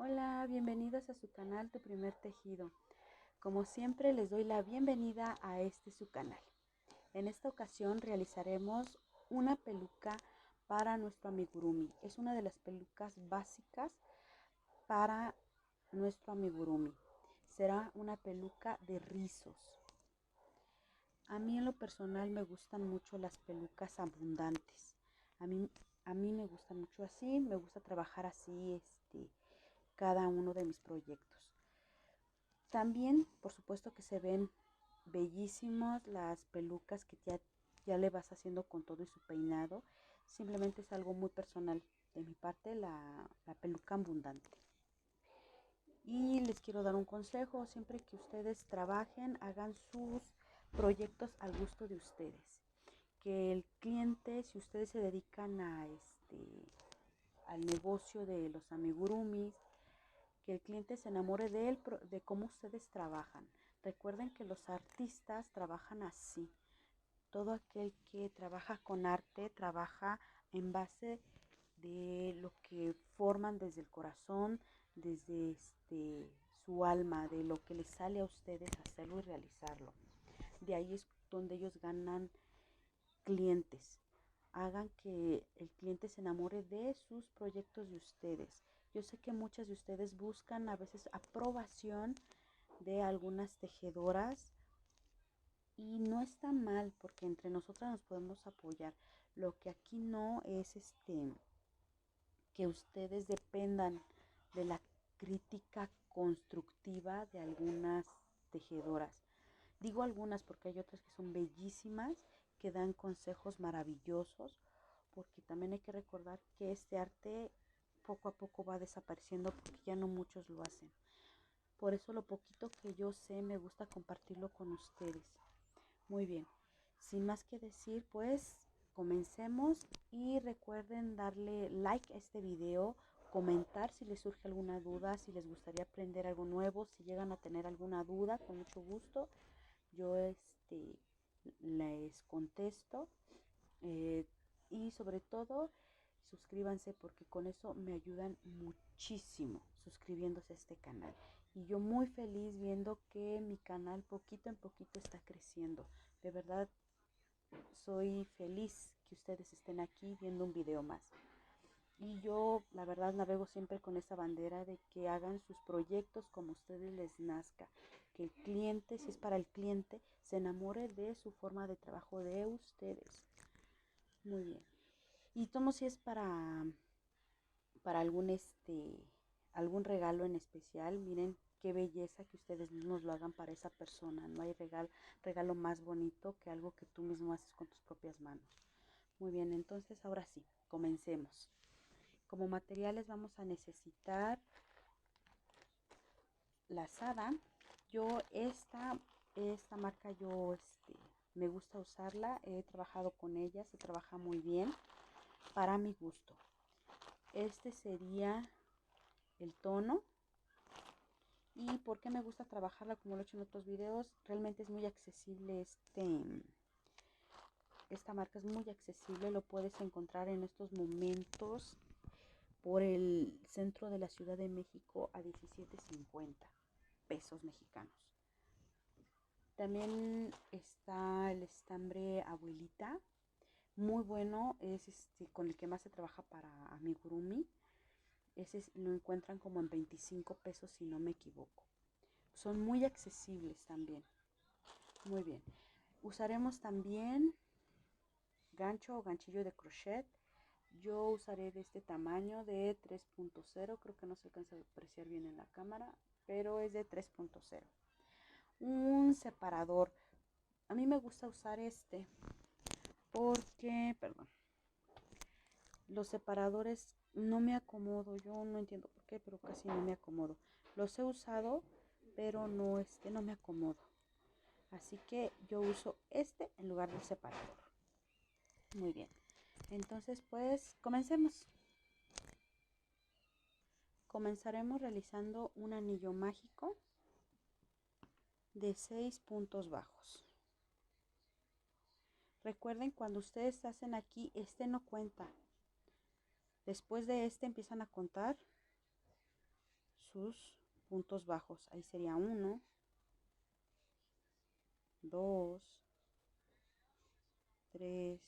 Hola, bienvenidos a su canal Tu Primer Tejido. Como siempre les doy la bienvenida a su canal. En esta ocasión realizaremos una peluca para nuestro amigurumi. Es una de las pelucas básicas para nuestro amigurumi. Será una peluca de rizos. A mí en lo personal me gustan mucho las pelucas abundantes. A mí me gusta mucho así, me gusta trabajar así cada uno de mis proyectos. También, por supuesto que se ven bellísimas las pelucas que ya le vas haciendo con todo y su peinado. Simplemente es algo muy personal de mi parte, la peluca abundante. Y les quiero dar un consejo: siempre que ustedes trabajen, hagan sus proyectos al gusto de ustedes. Que el cliente, si ustedes se dedican al negocio de los amigurumis, que el cliente se enamore de cómo ustedes trabajan. Recuerden que los artistas trabajan así. Todo aquel que trabaja con arte trabaja en base de lo que forman desde el corazón, desde su alma, de lo que les sale a ustedes hacerlo y realizarlo. De ahí es donde ellos ganan clientes. Hagan que el cliente se enamore de sus proyectos de ustedes. Yo sé que muchas de ustedes buscan a veces aprobación de algunas tejedoras y no está mal, porque entre nosotras nos podemos apoyar. Lo que aquí no es que ustedes dependan de la crítica constructiva de algunas tejedoras. Digo algunas porque hay otras que son bellísimas, que dan consejos maravillosos, porque también hay que recordar que este arte poco a poco va desapareciendo porque ya no muchos lo hacen. Por eso lo poquito que yo sé me gusta compartirlo con ustedes. Muy bien, sin más que decir, pues comencemos y recuerden darle like a este video, comentar si les surge alguna duda, si les gustaría aprender algo nuevo, si llegan a tener alguna duda, con mucho gusto yo les contesto. eh, y sobre todo suscríbanse, porque con eso me ayudan muchísimo suscribiéndose a este canal, y yo muy feliz viendo que mi canal poquito en poquito está creciendo. De verdad soy feliz que ustedes estén aquí viendo un video más. Y yo, la verdad, navego siempre con esa bandera de que hagan sus proyectos como a ustedes les nazca. Que el cliente, si es para el cliente, se enamore de su forma de trabajo de ustedes. Muy bien. Y tomo si es para algún regalo en especial. Miren qué belleza que ustedes mismos lo hagan para esa persona. No hay regalo más bonito que algo que tú mismo haces con tus propias manos. Muy bien, entonces ahora sí, comencemos. Como materiales vamos a necesitar lazada. Yo esta marca me gusta usarla, he trabajado con ella, se trabaja muy bien para mi gusto. Este sería el tono. ¿Y por qué me gusta trabajarla? Como lo he hecho en otros videos, realmente es muy accesible. Esta marca es muy accesible, lo puedes encontrar en estos momentos por el centro de la Ciudad de México a 17.50 pesos mexicanos. También está el estambre Abuelita, muy bueno, es con el que más se trabaja para amigurumi. Ese lo encuentran como en 25 pesos si no me equivoco. Son muy accesibles también. Muy bien. Usaremos también gancho o ganchillo de crochet. Yo usaré de este tamaño de 3.0, creo que no se alcanza a apreciar bien en la cámara, pero es de 3.0. Un separador. A mí me gusta usar porque, perdón, los separadores no me acomodo. Yo no entiendo por qué, pero casi no me acomodo. Los he usado, pero no me acomodo. Así que yo uso en lugar del separador. Muy bien. Entonces, pues, comencemos. Comenzaremos realizando un anillo mágico de 6 puntos bajos. Recuerden, cuando ustedes hacen aquí, no cuenta. Después de empiezan a contar sus puntos bajos. Ahí sería 1, 2, 3,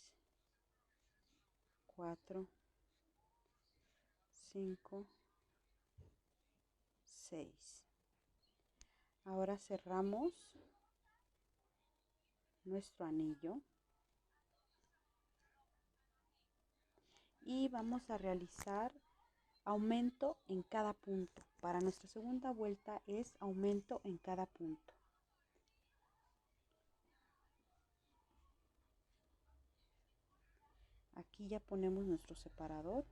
4, 5, 6. Ahora cerramos nuestro anillo y vamos a realizar aumento en cada punto. Para nuestra segunda vuelta es aumento en cada punto. Aquí ya ponemos nuestro separador.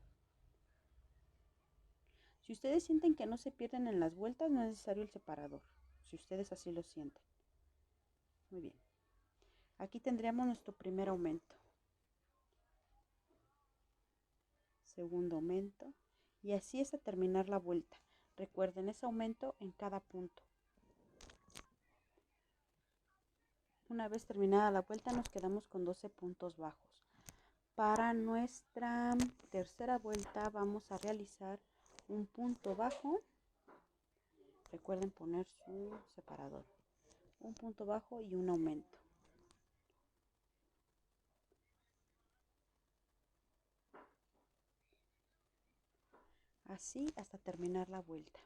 Si ustedes sienten que no se pierden en las vueltas, no es necesario el separador, si ustedes así lo sienten. Muy bien. Aquí tendríamos nuestro primer aumento. Segundo aumento. Y así hasta terminar la vuelta. Recuerden, es aumento en cada punto. Una vez terminada la vuelta nos quedamos con 12 puntos bajos. Para nuestra tercera vuelta vamos a realizar un punto bajo. Recuerden poner su separador. Un punto bajo y un aumento. Así hasta terminar la vuelta.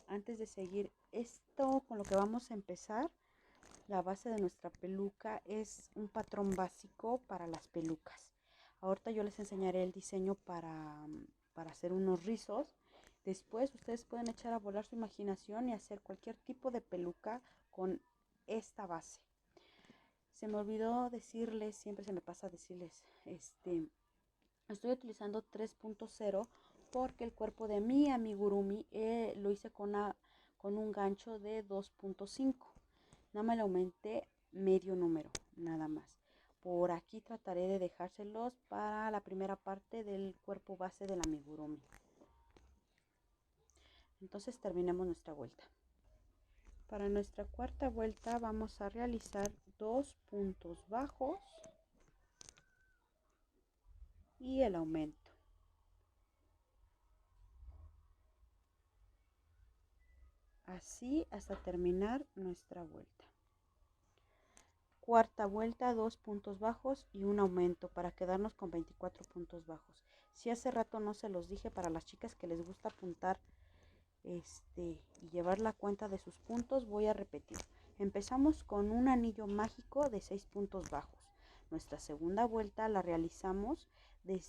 Antes de seguir esto con lo que vamos a empezar, la base de nuestra peluca es un patrón básico para las pelucas. Ahorita yo les enseñaré el diseño para hacer unos rizos. Después ustedes pueden echar a volar su imaginación y hacer cualquier tipo de peluca con esta base. Se me olvidó decirles, siempre se me pasa decirles, estoy utilizando 3.0 porque el cuerpo de mi amigurumi lo hice con un gancho de 2.5. Nada más le aumenté medio número, nada más. Por aquí trataré de dejárselos para la primera parte del cuerpo base del amigurumi. Entonces terminemos nuestra vuelta. Para nuestra cuarta vuelta vamos a realizar 2 puntos bajos y el aumento. Así hasta terminar nuestra vuelta. Cuarta vuelta, 2 puntos bajos y un aumento para quedarnos con 24 puntos bajos. Si hace rato no se los dije, para las chicas que les gusta apuntar y llevar la cuenta de sus puntos, voy a repetir. Empezamos con un anillo mágico de 6 puntos bajos. Nuestra segunda vuelta la realizamos de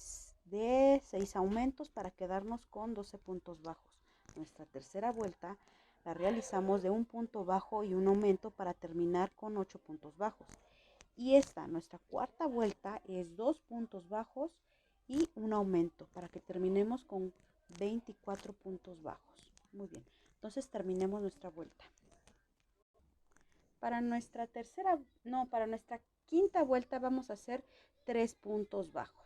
6 aumentos para quedarnos con 12 puntos bajos. Nuestra tercera vuelta la realizamos de un punto bajo y un aumento para terminar con 8 puntos bajos. Y nuestra cuarta vuelta, es 2 puntos bajos y un aumento para que terminemos con 24 puntos bajos. Muy bien, entonces terminemos nuestra vuelta. Para nuestra quinta vuelta vamos a hacer 3 puntos bajos.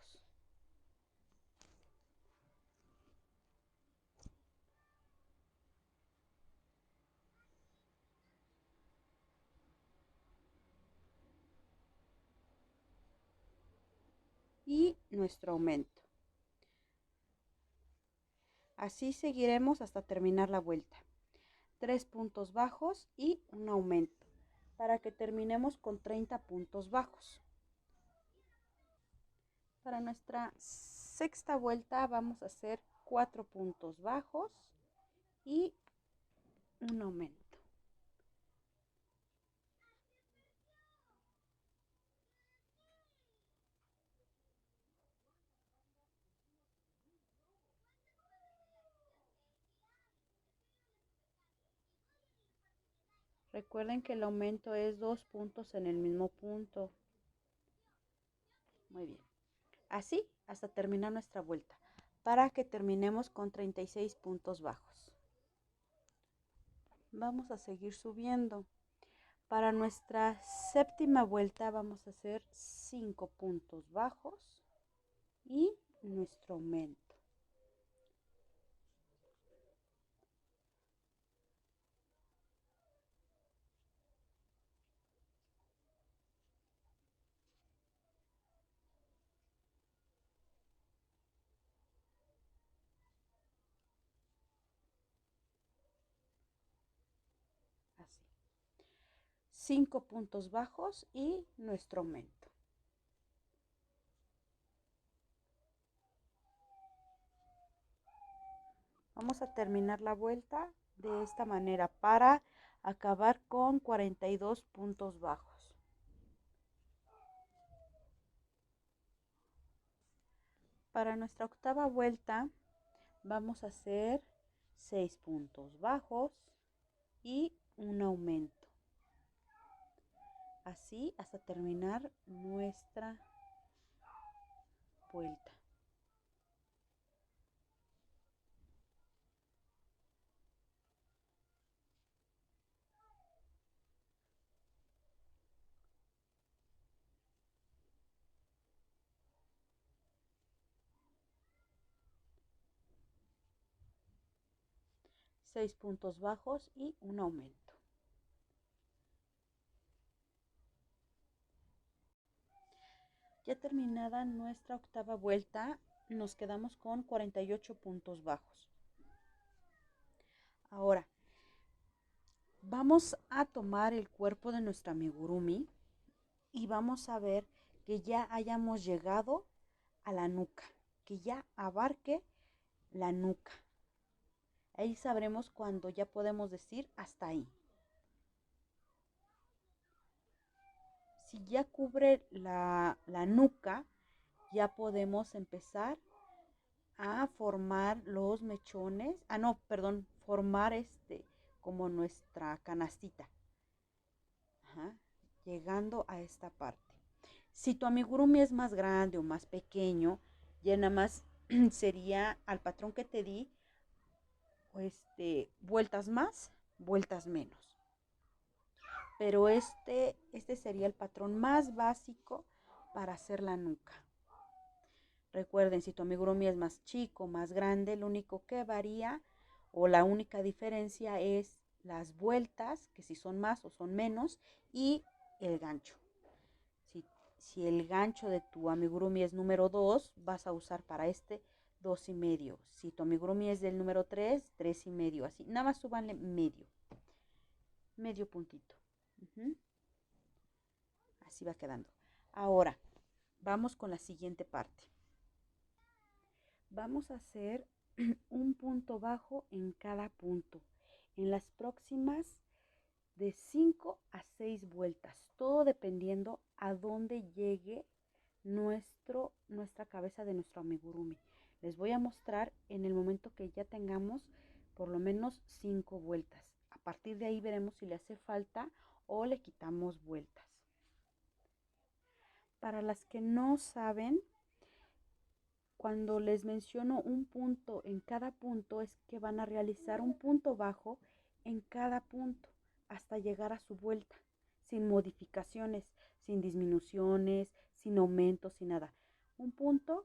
Y nuestro aumento. Así seguiremos hasta terminar la vuelta. 3 puntos bajos y un aumento para que terminemos con 30 puntos bajos. Para nuestra sexta vuelta vamos a hacer 4 puntos bajos y un aumento. Recuerden que el aumento es 2 puntos en el mismo punto. Muy bien. Así hasta terminar nuestra vuelta, para que terminemos con 36 puntos bajos. Vamos a seguir subiendo. Para nuestra séptima vuelta vamos a hacer 5 puntos bajos y nuestro aumento. 5 puntos bajos y nuestro aumento. Vamos a terminar la vuelta de esta manera para acabar con 42 puntos bajos. Para nuestra octava vuelta vamos a hacer 6 puntos bajos y un aumento. Así hasta terminar nuestra vuelta. Seis puntos bajos y un aumento. Ya terminada nuestra octava vuelta, nos quedamos con 48 puntos bajos. Ahora, vamos a tomar el cuerpo de nuestra amigurumi y vamos a ver que ya hayamos llegado a la nuca, que ya abarque la nuca. Ahí sabremos cuando ya podemos decir hasta ahí. Si ya cubre la nuca, ya podemos empezar a formar los mechones. Formar como nuestra canastita. Ajá, llegando a esta parte. Si tu amigurumi es más grande o más pequeño, ya nada más sería al patrón que te di, vueltas más, vueltas menos. Pero este sería el patrón más básico para hacer la nuca. Recuerden, si tu amigurumi es más chico, más grande, lo único que varía o la única diferencia es las vueltas, que si son más o son menos, y el gancho. Si el gancho de tu amigurumi es número 2, vas a usar para 2,5. Si tu amigurumi es del número 3, 3,5. Así, nada más súbanle medio puntito. Así va quedando. Ahora, vamos con la siguiente parte. Vamos a hacer un punto bajo en cada punto. En las próximas de 5 a 6 vueltas. Todo dependiendo a dónde llegue nuestra cabeza de nuestro amigurumi. Les voy a mostrar en el momento que ya tengamos por lo menos 5 vueltas. A partir de ahí veremos si le hace falta o le quitamos vueltas. Para las que no saben, cuando les menciono un punto en cada punto, es que van a realizar un punto bajo en cada punto hasta llegar a su vuelta, sin modificaciones, sin disminuciones, sin aumentos, sin nada. Un punto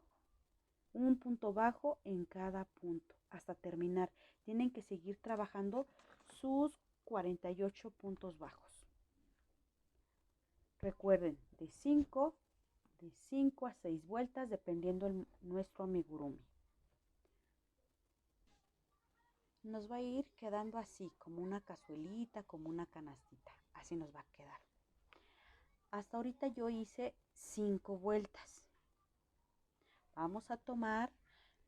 bajo en cada punto hasta terminar. Tienen que seguir trabajando sus 48 puntos bajos. Recuerden, de 5 a 6 vueltas dependiendo nuestro amigurumi. Nos va a ir quedando así, como una cazuelita, como una canastita. Así nos va a quedar. Hasta ahorita yo hice 5 vueltas. Vamos a tomar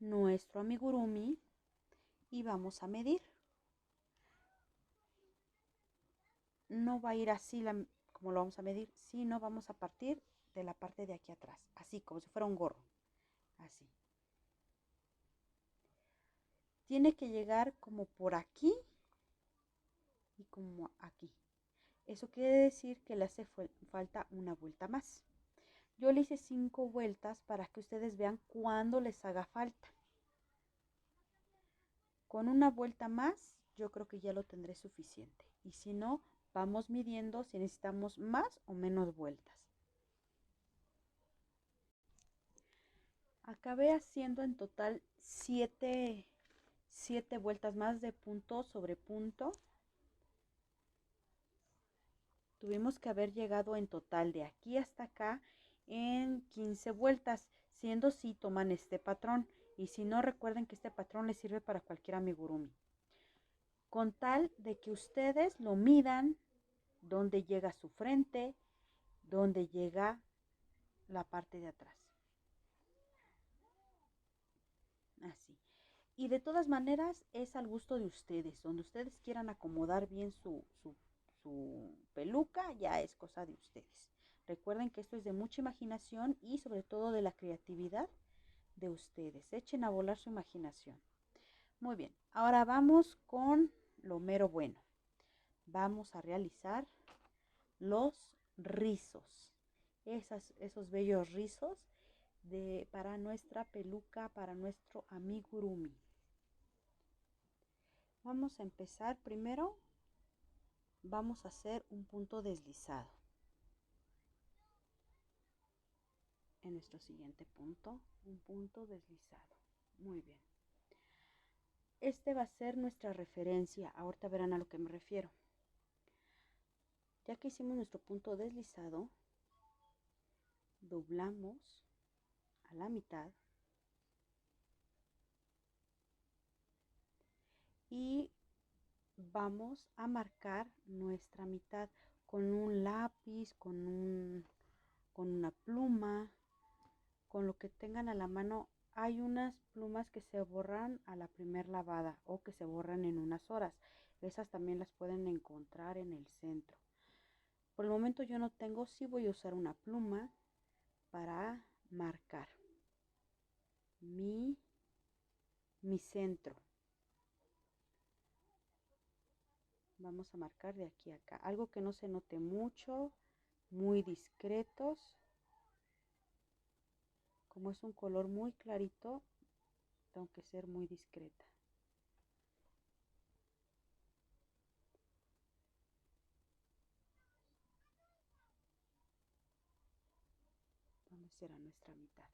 nuestro amigurumi y vamos a medir. No va a ir así como lo vamos a medir, sino vamos a partir de la parte de aquí atrás, así como si fuera un gorro, así. Tiene que llegar como por aquí y como aquí. Eso quiere decir que le hace falta una vuelta más. Yo le hice 5 vueltas para que ustedes vean cuándo les haga falta. Con una vuelta más, yo creo que ya lo tendré suficiente. Y si no, vamos midiendo si necesitamos más o menos vueltas. Acabé haciendo en total 7 vueltas más de punto sobre punto. Tuvimos que haber llegado en total de aquí hasta acá en 15 vueltas, siendo si toman este patrón. Y si no, recuerden que este patrón les sirve para cualquier amigurumi. Con tal de que ustedes lo midan dónde llega su frente, dónde llega la parte de atrás. Así. Y de todas maneras es al gusto de ustedes. Donde ustedes quieran acomodar bien su peluca, ya es cosa de ustedes. Recuerden que esto es de mucha imaginación y sobre todo de la creatividad de ustedes. Echen a volar su imaginación. Muy bien, ahora vamos con lo mero bueno. Vamos a realizar los rizos. Esos bellos rizos para nuestra peluca, para nuestro amigurumi. Vamos a empezar primero. Vamos a hacer un punto deslizado. En nuestro siguiente punto, un punto deslizado. Muy bien. Este va a ser nuestra referencia. Ahorita verán a lo que me refiero. Ya que hicimos nuestro punto deslizado, doblamos a la mitad y vamos a marcar nuestra mitad con un lápiz, con una pluma, con lo que tengan a la mano. Hay unas plumas que se borran a la primer lavada o que se borran en unas horas. Esas también las pueden encontrar en el centro. Por el momento yo no tengo, sí voy a usar una pluma para marcar mi centro. Vamos a marcar de aquí a acá. Algo que no se note mucho, muy discretos. Como es un color muy clarito, tengo que ser muy discreta. ¿Dónde será nuestra mitad?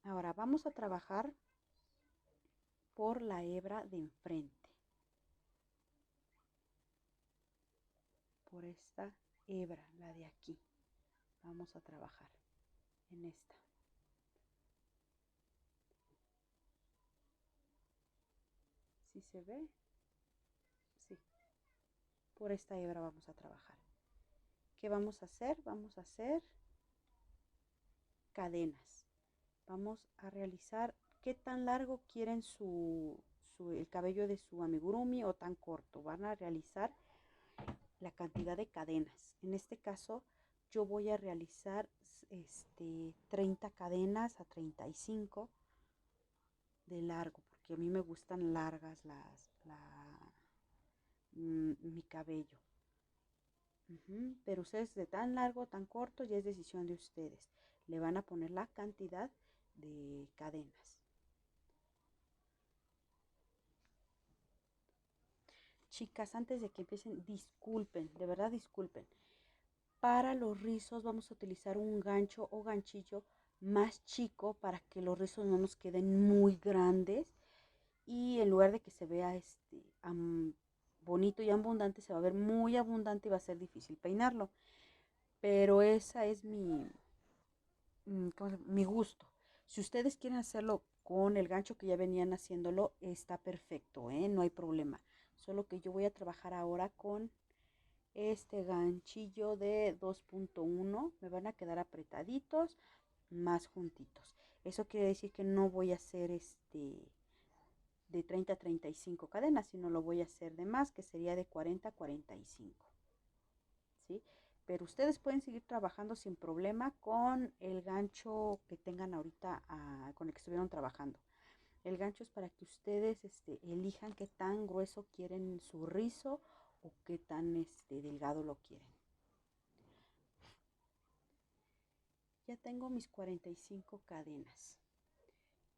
Ahora vamos a trabajar por la hebra de enfrente. Por esta hebra, la de aquí. Vamos a trabajar en esta. ¿Sí se ve? Sí. Por esta hebra vamos a trabajar. ¿Qué vamos a hacer? Vamos a hacer cadenas. Vamos a realizar qué tan largo quieren el cabello de su amigurumi o tan corto. Van a realizar la cantidad de cadenas. En este caso yo voy a realizar 30 cadenas a 35 de largo, porque a mí me gustan largas mi cabello. Pero ustedes de tan largo, tan corto, ya es decisión de ustedes. Le van a poner la cantidad de cadenas. Chicas, antes de que empiecen, disculpen, de verdad disculpen. Para los rizos vamos a utilizar un gancho o ganchillo más chico para que los rizos no nos queden muy grandes y en lugar de que se vea bonito y abundante, se va a ver muy abundante y va a ser difícil peinarlo. Pero esa es mi gusto. Si ustedes quieren hacerlo con el gancho que ya venían haciéndolo, está perfecto, ¿eh? No hay problema. Solo que yo voy a trabajar ahora con este ganchillo de 2.1. Me van a quedar apretaditos, más juntitos. Eso quiere decir que no voy a hacer de 30 a 35 cadenas, sino lo voy a hacer de más, que sería de 40 a 45. ¿Sí? Pero ustedes pueden seguir trabajando sin problema con el gancho que tengan ahorita, con el que estuvieron trabajando. El gancho es para que ustedes elijan qué tan grueso quieren su rizo o qué tan delgado lo quieren. Ya tengo mis 45 cadenas.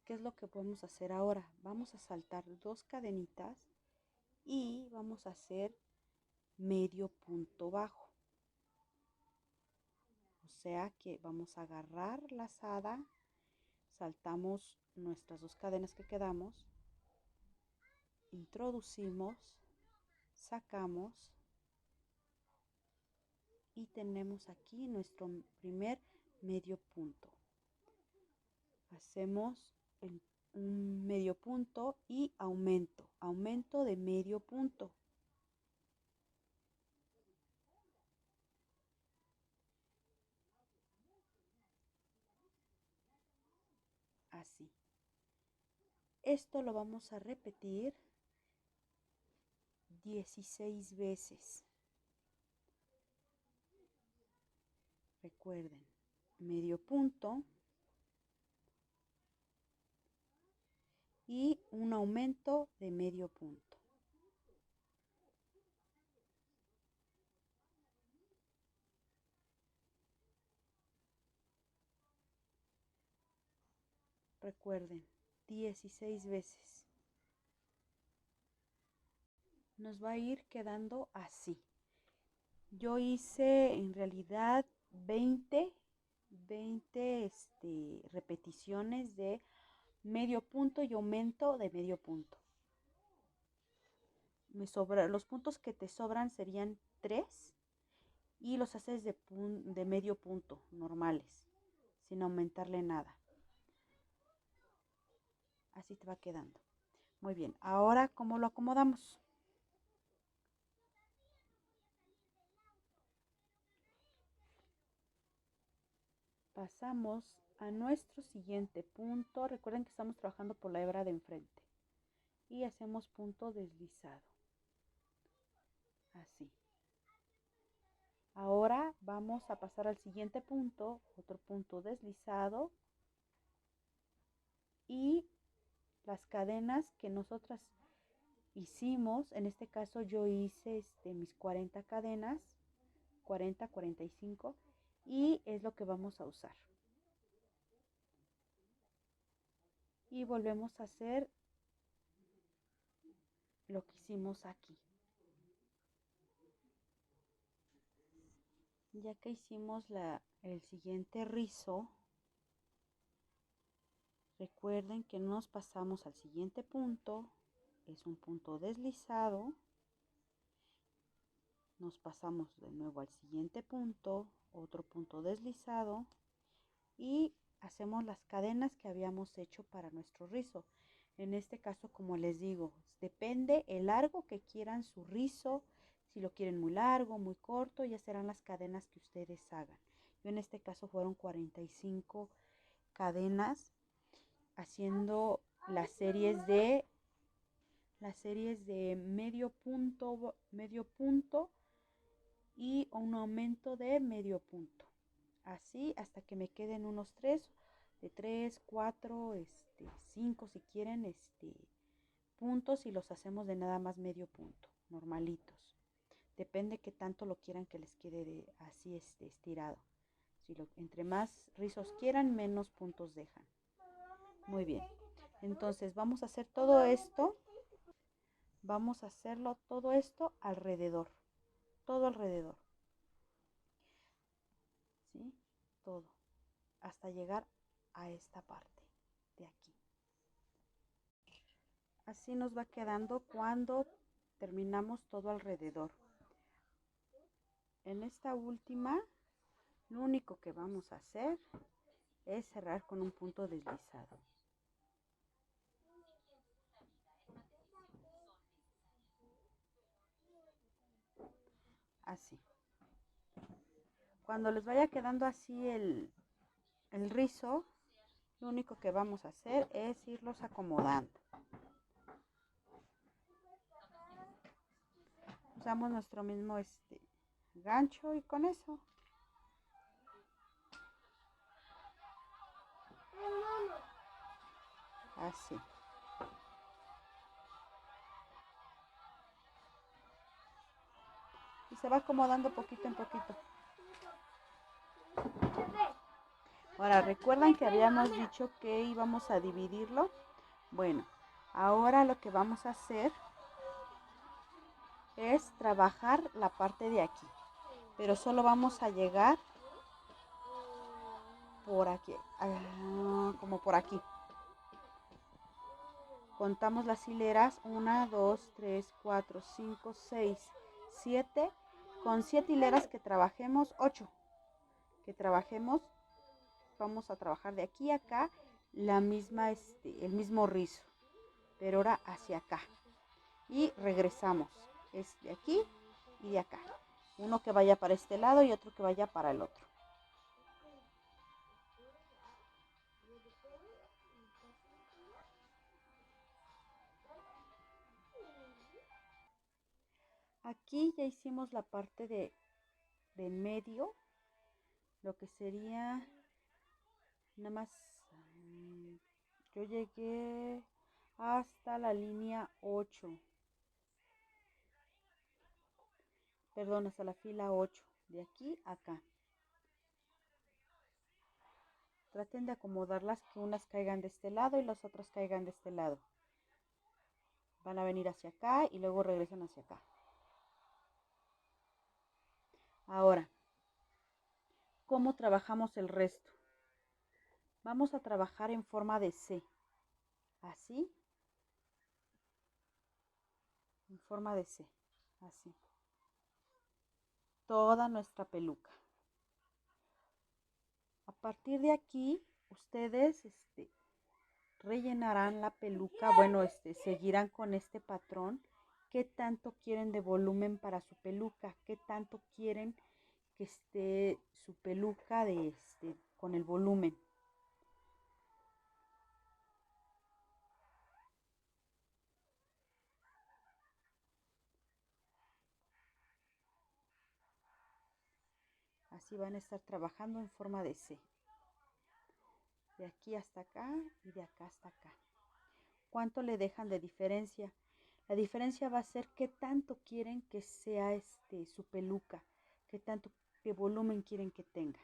¿Qué es lo que podemos hacer ahora? Vamos a saltar 2 cadenitas y vamos a hacer medio punto bajo. O sea que vamos a agarrar la lazada, saltamos nuestras 2 cadenas que quedamos, introducimos, sacamos y tenemos aquí nuestro primer medio punto. Hacemos un medio punto y aumento de medio punto. así. Esto lo vamos a repetir 16 veces. Recuerden, medio punto y un aumento de medio punto. Recuerden, 16 veces. Nos va a ir quedando así. Yo hice en realidad 20 repeticiones de medio punto y aumento de medio punto. Los puntos que te sobran serían 3 y los haces de medio punto, normales, sin aumentarle nada. Así te va quedando. Muy bien, ahora ¿cómo lo acomodamos? Pasamos a nuestro siguiente punto. Recuerden que estamos trabajando por la hebra de enfrente. Y hacemos punto deslizado. Así. Ahora vamos a pasar al siguiente punto, otro punto deslizado. Y las cadenas que nosotras hicimos, en este caso yo hice mis 40 cadenas, 40, 45, y es lo que vamos a usar. Y volvemos a hacer lo que hicimos aquí. Ya que hicimos el siguiente rizo, recuerden que nos pasamos al siguiente punto, es un punto deslizado, nos pasamos de nuevo al siguiente punto, otro punto deslizado y hacemos las cadenas que habíamos hecho para nuestro rizo. En este caso, como les digo, depende el largo que quieran su rizo. Si lo quieren muy largo, muy corto, ya serán las cadenas que ustedes hagan. Yo en este caso fueron 45 cadenas haciendo las series de medio punto y un aumento de medio punto. Así hasta que me queden unos 3, 4, 5 si quieren puntos y los hacemos de nada más medio punto, normalitos. Depende que tanto lo quieran que les quede así estirado. Entre más rizos quieran, menos puntos dejan. Muy bien. Entonces vamos a hacer todo esto. Vamos a hacerlo todo esto alrededor. Todo alrededor. ¿Sí? Todo. Hasta llegar a esta parte de aquí. Así nos va quedando cuando terminamos todo alrededor. En esta última, lo único que vamos a hacer es cerrar con un punto deslizado. Así. Cuando les vaya quedando así el rizo, lo único que vamos a hacer es irlos acomodando. Usamos nuestro mismo gancho y con eso. Así. Y se va acomodando poquito en poquito. Ahora, ¿recuerdan que habíamos dicho que íbamos a dividirlo? Bueno, ahora lo que vamos a hacer es trabajar la parte de aquí. Pero solo vamos a llegar por aquí, como por aquí. Contamos las hileras, 1, 2, 3, 4, 5, 6, 7. Con 7 hileras que trabajemos, 8. Que trabajemos, vamos a trabajar de aquí a acá el mismo rizo, pero ahora hacia acá. Y regresamos, es de aquí y de acá. Uno que vaya para este lado y otro que vaya para el otro. Aquí ya hicimos la parte de en medio, lo que sería nada más. Yo llegué hasta la línea 8, perdón, hasta la fila 8, de aquí a acá. Traten de acomodarlas, que unas caigan de este lado y las otras caigan de este lado. Van a venir hacia acá y luego regresan hacia acá. Ahora, ¿cómo trabajamos el resto? Vamos a trabajar en forma de C. Así. En forma de C. Así. Toda nuestra peluca. A partir de aquí, ustedes rellenarán la peluca. Bueno, seguirán con este patrón. ¿Qué tanto quieren de volumen para su peluca? ¿Qué tanto quieren que esté su peluca con el volumen? Así van a estar trabajando en forma de C. De aquí hasta acá y de acá hasta acá. ¿Cuánto le dejan de diferencia? La diferencia va a ser qué tanto quieren que sea su peluca, qué tanto de volumen quieren que tenga.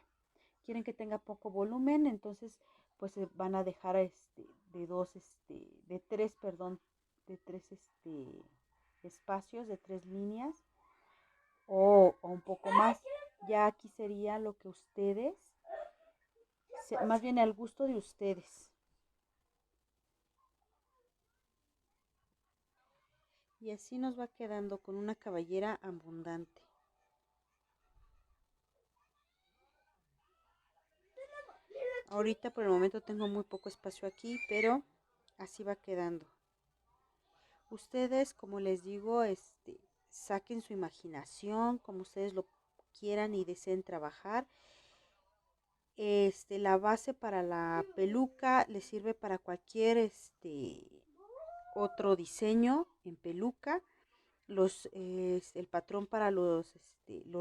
Quieren que tenga poco volumen, entonces pues van a dejar de tres, perdón, de tres espacios, de tres líneas o un poco más. Ya aquí sería lo que ustedes, más bien al gusto de ustedes. Y así nos va quedando con una cabellera abundante. Ahorita por el momento tengo muy poco espacio aquí, pero así va quedando. Ustedes, como les digo, saquen su imaginación, como ustedes lo quieran y deseen trabajar. La base para la peluca les sirve para cualquier otro diseño en peluca. El patrón para los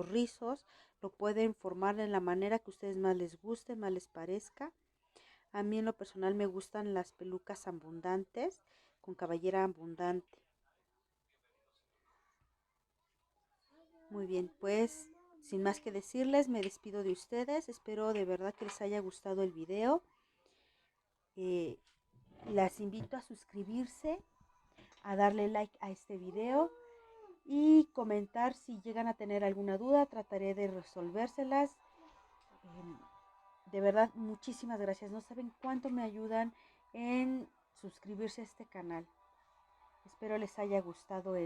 rizos lo pueden formar de la manera que ustedes más les guste, más les parezca. A mí en lo personal me gustan las pelucas abundantes, con cabellera abundante. Muy bien, pues sin más que decirles, me despido de ustedes. Espero de verdad que les haya gustado el video. Las invito a suscribirse, a darle like a este video y comentar si llegan a tener alguna duda. Trataré de resolvérselas. De verdad, muchísimas gracias. No saben cuánto me ayudan en suscribirse a este canal. Espero les haya gustado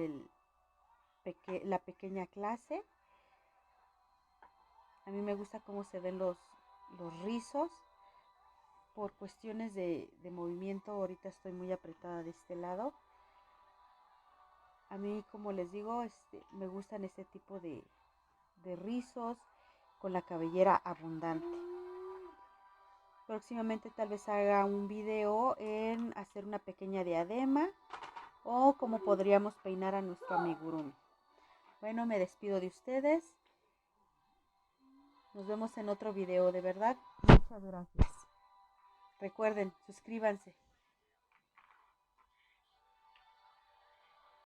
la pequeña clase. A mí me gusta cómo se ven los rizos. Por cuestiones de movimiento, ahorita estoy muy apretada de este lado. A mí, como les digo, me gustan este tipo de rizos con la cabellera abundante. Próximamente tal vez haga un video en hacer una pequeña diadema o cómo podríamos peinar a nuestro amigurumi. Bueno, me despido de ustedes. Nos vemos en otro video, de verdad. Muchas gracias. Recuerden, suscríbanse.